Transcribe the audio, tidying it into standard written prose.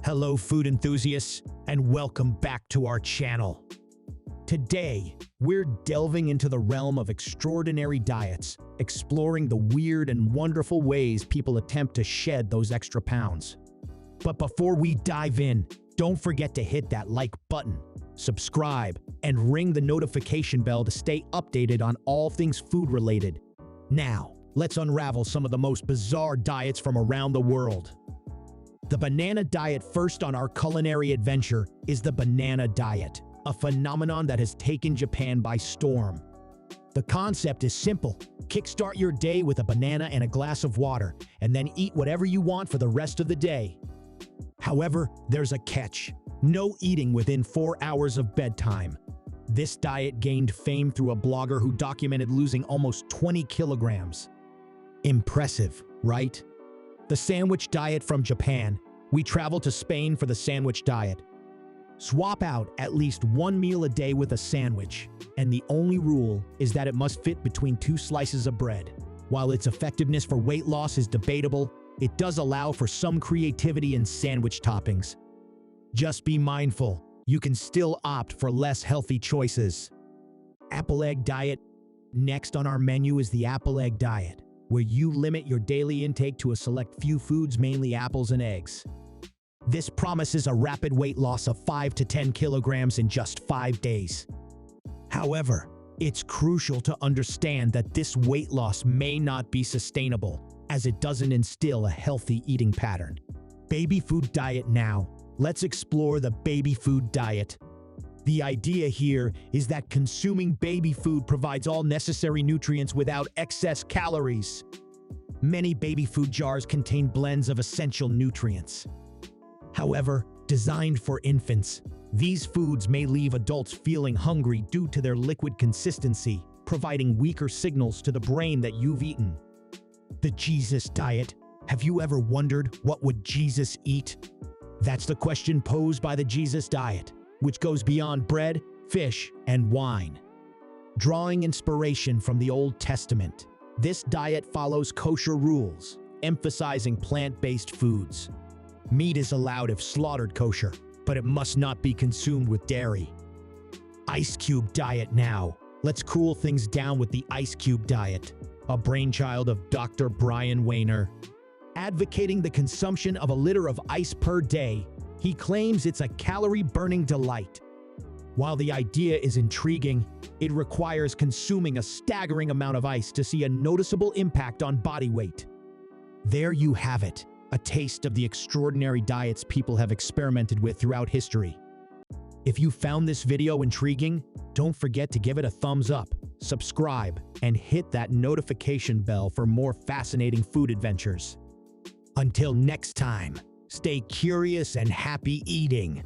Hello food enthusiasts, and welcome back to our channel. Today, we're delving into the realm of extraordinary diets, exploring the weird and wonderful ways people attempt to shed those extra pounds. But before we dive in, don't forget to hit that like button, subscribe, and ring the notification bell to stay updated on all things food related. Now, let's unravel some of the most bizarre diets from around the world. The banana diet first on our culinary adventure is the banana diet, a phenomenon that has taken Japan by storm. The concept is simple. Kickstart your day with a banana and a glass of water, and then eat whatever you want for the rest of the day. However, there's a catch. No eating within 4 hours of bedtime. This diet gained fame through a blogger who documented losing almost 20 kilograms. Impressive, right? The sandwich diet from Japan. We travel to Spain for the sandwich diet. Swap out at least one meal a day with a sandwich, and the only rule is that it must fit between 2 slices of bread. While its effectiveness for weight loss is debatable, it does allow for some creativity in sandwich toppings. Just be mindful, you can still opt for less healthy choices. Apple egg diet. Next on our menu is the apple egg diet, where you limit your daily intake to a select few foods, mainly apples and eggs. This promises a rapid weight loss of 5 to 10 kilograms in just 5 days. However, it's crucial to understand that this weight loss may not be sustainable, as it doesn't instill a healthy eating pattern. Baby food diet now. Let's explore the baby food diet. The idea here is that consuming baby food provides all necessary nutrients without excess calories. Many baby food jars contain blends of essential nutrients. However, designed for infants, these foods may leave adults feeling hungry due to their liquid consistency, providing weaker signals to the brain that you've eaten. The Jesus diet. Have you ever wondered what would Jesus eat? That's the question posed by the Jesus diet, which goes beyond bread, fish, and wine. Drawing inspiration from the Old Testament, this diet follows kosher rules, emphasizing plant-based foods. Meat is allowed if slaughtered kosher, but it must not be consumed with dairy. Ice cube diet now. Let's cool things down with the ice cube diet, a brainchild of Dr. Brian Weiner. Advocating the consumption of a liter of ice per day, he claims it's a calorie-burning delight. While the idea is intriguing, it requires consuming a staggering amount of ice to see a noticeable impact on body weight. There you have it, a taste of the extraordinary diets people have experimented with throughout history. If you found this video intriguing, don't forget to give it a thumbs up, subscribe, and hit that notification bell for more fascinating food adventures. Until next time, stay curious and happy eating.